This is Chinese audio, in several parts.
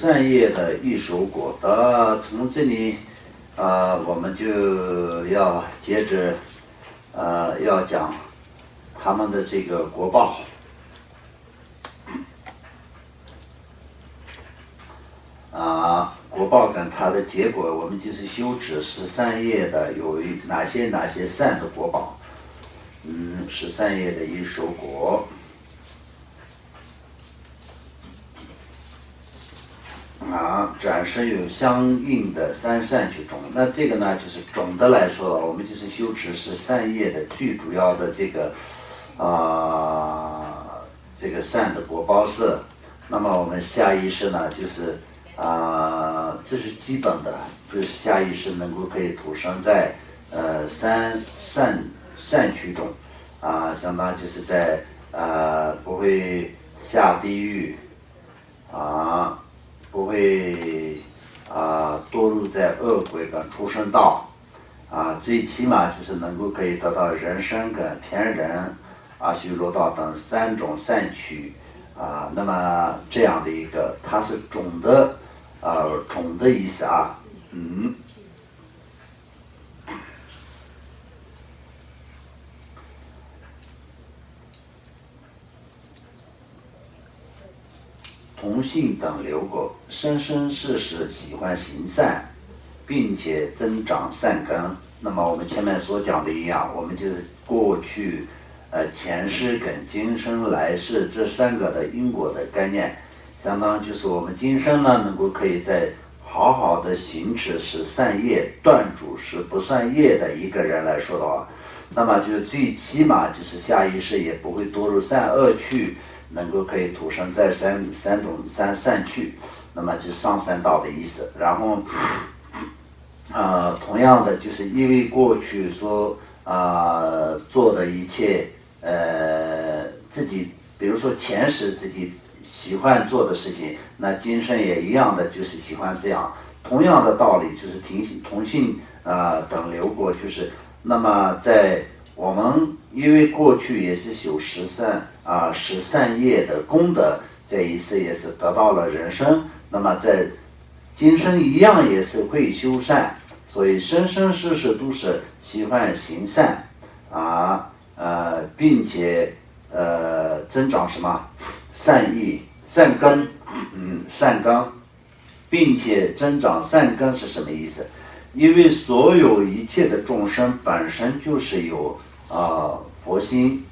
善业的一手果的。从这里我们就要接着要讲他们的这个果报。果报跟它的结果，我们就是修持13业的有哪些善的果报，13业的一手果。转生有相应的3善去种。那这个呢，就是总的来说我们就是修持13业的最主要的这个善的果报色。那么我们下意识呢，就是这是基本的，就是下意识能够可以投生在3善趣中，相当就是在不会下地狱，不会堕入在恶鬼跟畜生道，最起码就是能够可以得到人身跟天人、阿修罗道等3种善趣，那么这样的一个，它是总的意思啊。同性等流果，生生世世喜欢行善，并且增长善根。那么我们前面所讲的一样，我们就是过去前世跟今生来世这3个的因果的概念，相当就是我们今生呢能够可以在好好的行持是善业断主是不算业的一个人来说的话，那么就是最起码就是下意识也不会堕入善恶趣，能够可以投生在三种善趣，那么就是上三道的意思。然后同样的就是因为过去说做的一切自己比如说前世自己喜欢做的事情，那今生也一样的就是喜欢这样。同样的道理就是同性等流果，就是那么在我们因为过去也是修13业的功德，这一世也是得到了人生，那么在今生一样也是会修善，所以生生世世都是喜欢行善并且增长什么善意善根善根，并且增长善根是什么意思？因为所有一切的众生本身就是有佛心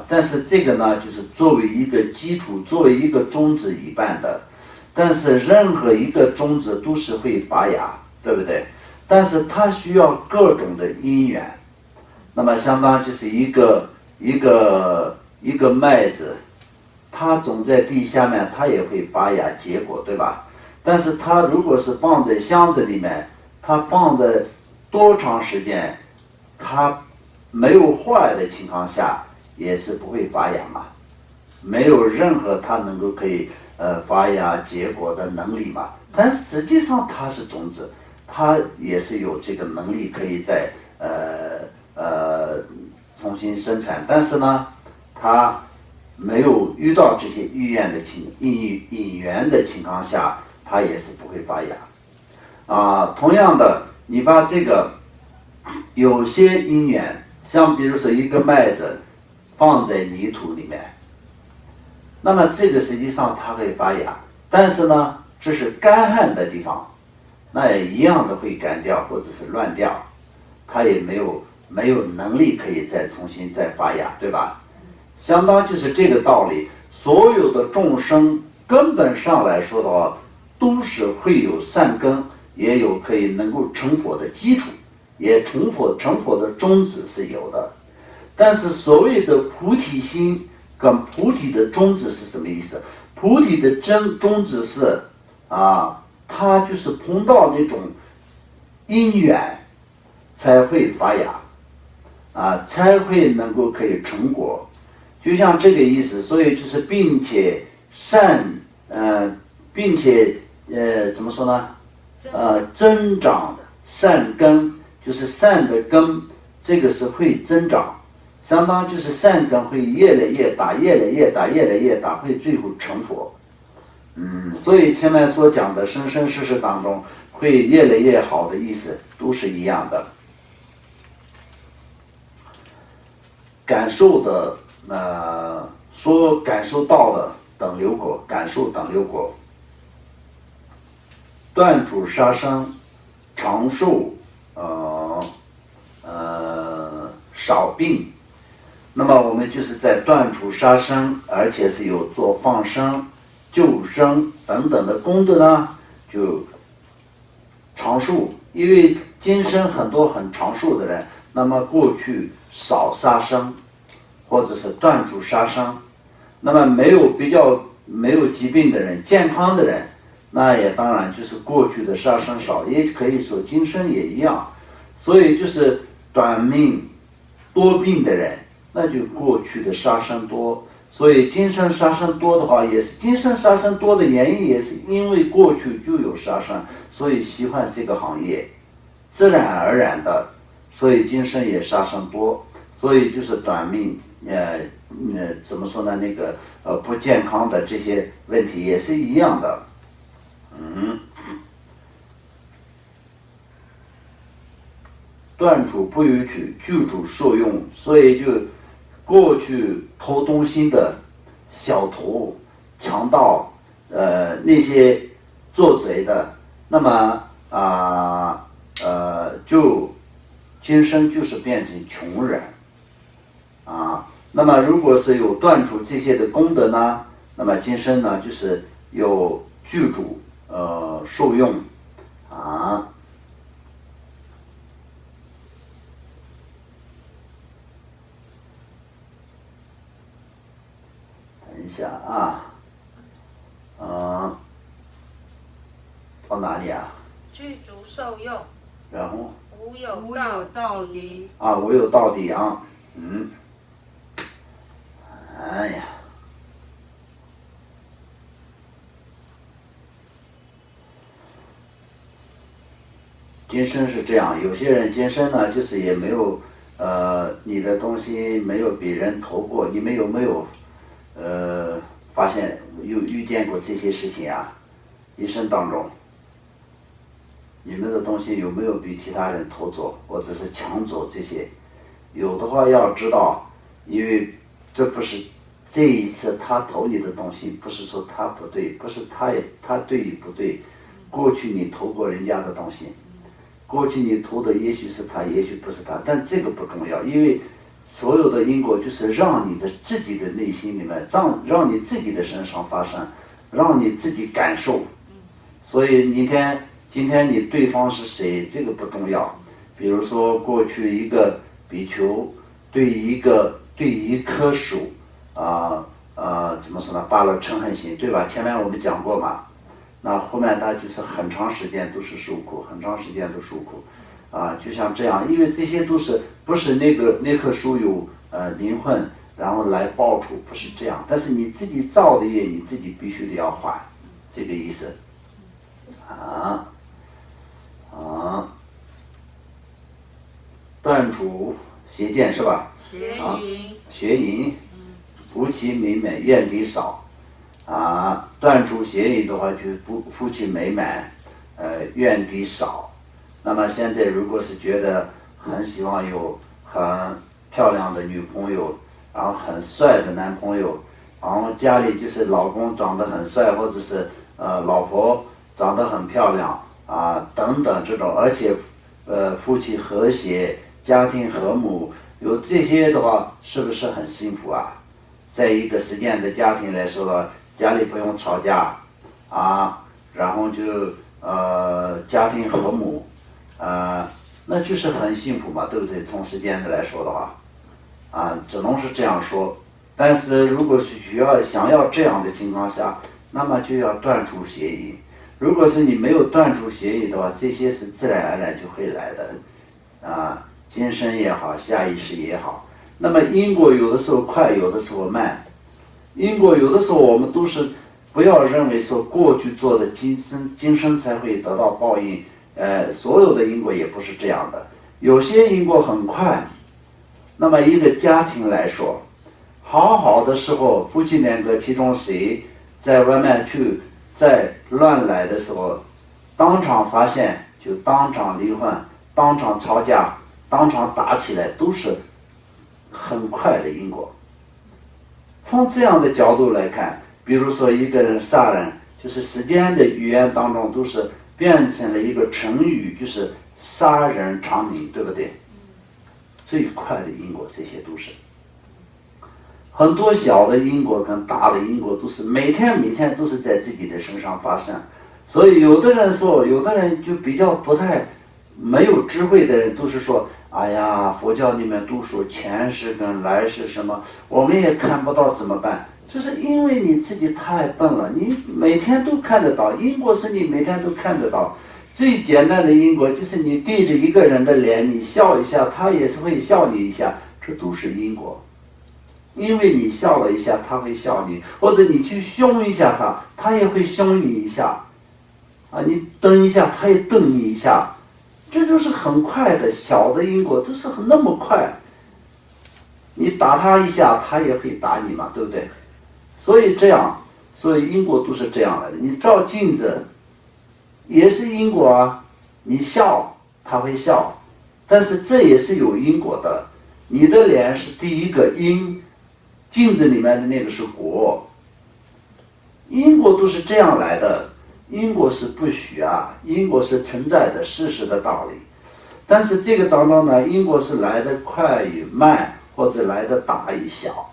但是这个呢就是作为一个基础，作为一个种子一般的，但是任何一个种子都是会发芽，对不对？但是它需要各种的因缘，那么相当就是一个麦子，它种在地下面，它也会发芽结果，对吧？但是它如果是放在箱子里面，它放在多长时间，它没有坏的情况下也是不会发芽嘛，没有任何它能够可以发芽结果的能力嘛。但实际上它是种子，它也是有这个能力可以在重新生产，但是呢它没有遇到这些因缘的情况下，它也是不会发芽同样的，你把这个有些因缘，像比如说一个麦子放在泥土里面，那么这个实际上它会发芽，但是呢这是干旱的地方，那也一样的会干掉或者是乱掉，它也没有能力可以再重新再发芽，对吧？相当就是这个道理，所有的众生根本上来说的话，都是会有善根，也有可以能够成佛的基础，也成佛的宗旨是有的。但是所谓的菩提心跟菩提的宗旨是什么意思？菩提的宗旨是它就是碰到那种因缘才会发芽才会能够可以成果，就像这个意思。所以就是并且怎么说呢？增长善根，就是善的根，这个是会增长，相当就是善根会越来越大，越来越大，越来越大，会最后成佛。所以前面所讲的生生世世当中会越来越好的意思都是一样的。感受的说感受到的等流果，感受等流果，断除杀生，长寿，少病。那么我们就是在断除杀生，而且是有做放生、救生等等的功德呢，就长寿。因为今生很多很长寿的人，那么过去少杀生，或者是断除杀生，那么没有疾病的人，健康的人，那也当然就是过去的杀生少，也可以说今生也一样。所以就是短命多病的人，那就过去的杀生多。所以今生杀生多的话，也是今生杀生多的原因，也是因为过去就有杀生，所以喜欢这个行业，自然而然的，所以今生也杀生多，所以就是短命，怎么说呢？那个不健康的这些问题也是一样的。断除不允许，具足受用，所以就过去偷东西的小偷、强盗，那些做贼的，那么就今生就是变成穷人那么如果是有断除这些的功德呢，那么今生呢就是有具足受用等一下到哪里啊？具足受用，然后无有道理无有道理哎呀，今生是这样，有些人今生呢，就是也没有你的东西没有被人偷过，你们有没有发现遇见过这些事情啊？一生当中，你们的东西有没有被其他人偷走，或者是抢走这些？有的话要知道，因为这不是这一次他偷你的东西，不是说他不对，不是他对与不对，过去你偷过人家的东西，过去你偷的也许是他，也许不是他，但这个不重要，因为所有的因果就是让你的自己的内心里面，让你自己的身上发生，让你自己感受。所以今天你对方是谁，这个不重要。比如说过去一个比丘对一棵树怎么说呢，发了嗔恨心，对吧？前面我们讲过嘛。那后面他就是很长时间都是受苦，很长时间都受苦就像这样，因为这些都是不是那棵树有灵魂，然后来报仇，不是这样。但是你自己造的业，你自己必须得要还，这个意思断除邪见是吧？邪淫，夫妻美满，怨敌少断除邪淫的话，就夫妻美满，怨敌少。那么现在如果是觉得很希望有很漂亮的女朋友，然后很帅的男朋友，然后家里就是老公长得很帅，或者是老婆长得很漂亮等等这种，而且夫妻和谐，家庭和睦，有这些的话，是不是很幸福啊？在一个实践的家庭来说的，家里不用吵架然后就家庭和睦那就是很幸福嘛，对不对？从时间的来说的话只能是这样说。但是如果是想要这样的情况下，那么就要断除邪淫。如果是你没有断除邪淫的话，这些是自然而然就会来的今生也好，下一世也好。那么因果有的时候快，有的时候慢。因果有的时候我们都是不要认为说过去做的今生才会得到报应，所有的因果也不是这样的。有些因果很快。那么一个家庭来说，好好的时候，夫妻两个其中谁在外面去在乱来的时候，当场发现就当场离婚，当场吵架，当场打起来，都是很快的因果。从这样的角度来看，比如说一个人杀人，就是时间的语言当中都是变成了一个成语，就是杀人偿命，对不对？最快的因果，这些都是很多小的因果跟大的因果都是每天都是在自己的身上发生。所以有的人就比较不太没有智慧的人，都是说，哎呀，佛教里面都说前世跟来世什么，我们也看不到怎么办？就是因为你自己太笨了，你每天都看得到，因果是你每天都看得到。最简单的因果就是你对着一个人的脸，你笑一下，他也是会笑你一下，这都是因果。因为你笑了一下，他会笑你，或者你去凶一下他，他也会凶你一下。你瞪一下，他也瞪你一下，这就是很快的小的因果，都是那么快。你打他一下，他也会打你嘛，对不对？所以因果都是这样来的。你照镜子也是因果啊，你笑他会笑，但是这也是有因果的。你的脸是第一个因，镜子里面的那个是果，因果都是这样来的。因果是不许啊，因果是存在的事实的道理。但是这个当中呢，因果是来的快与慢，或者来的大与小。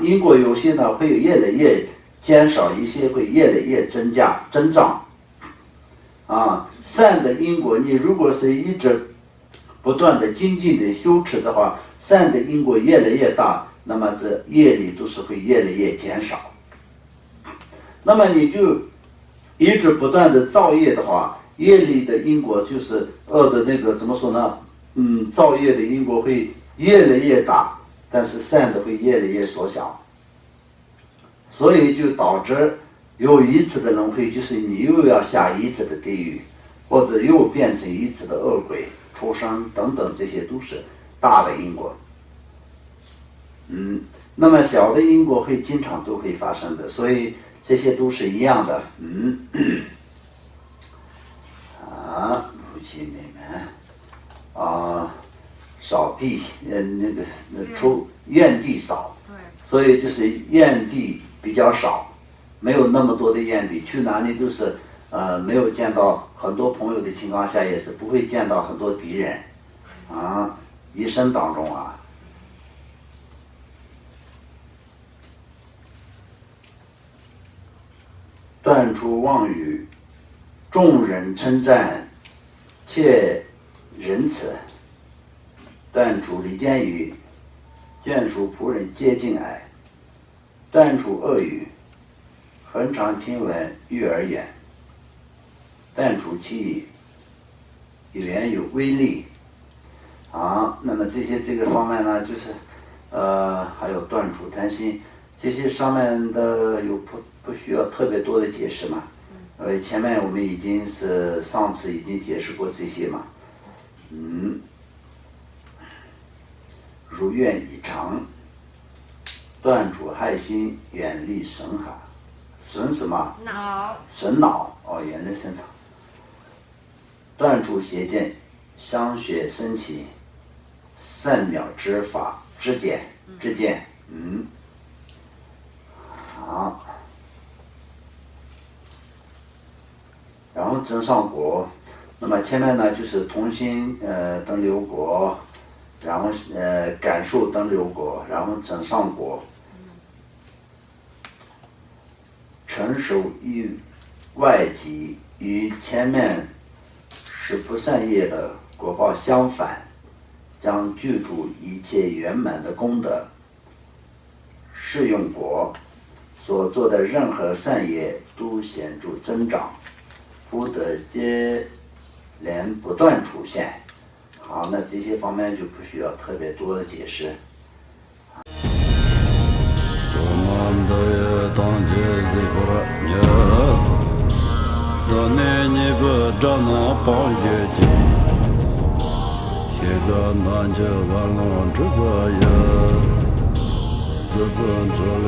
因果有些呢会越来越减少，一些会越来越增长。善的因果，你如果是一直不断的精进的修持的话，善的因果越来越大，那么这业力都是会越来越减少。那么你就一直不断的造业的话，业力的因果就是恶的那个怎么说呢？造业的因果会越来越大，但是善的会越来越缩小。所以就导致有一次的轮回，就是你又要下一次的地狱，或者又变成一次的恶鬼出生等等，这些都是大的因果。那么小的因果会经常都会发生的，所以这些都是一样的。夫妻里面扫地，怨地少，所以就是怨地比较少，没有那么多的怨地，去哪里都是没有见到很多朋友的情况下，也是不会见到很多敌人一生当中断除妄语，众人称赞，切仁慈，断除离间语，眷属仆人接近爱，断除恶语，恒常听闻悦耳眼，断除其语，言有威力。那么这个方面呢，就是还有断除贪心，这些上面的有不需要特别多的解释嘛。前面我们上次已经解释过这些嘛。如愿以偿，断除害心，远离损害。损什么？恼。损恼原来是恼。断除邪见，伤血生起，善妙之法之见。好。然后增上果，那么前面呢就是同心等流果，然后感受等流果，然后增上果。成熟与外己与前面是不善业的果报相反，将具足一切圆满的功德。适用果所做的任何善业都显著增长，福德接连不断出现。好，那这些方面就不需要特别多的解释。自本作人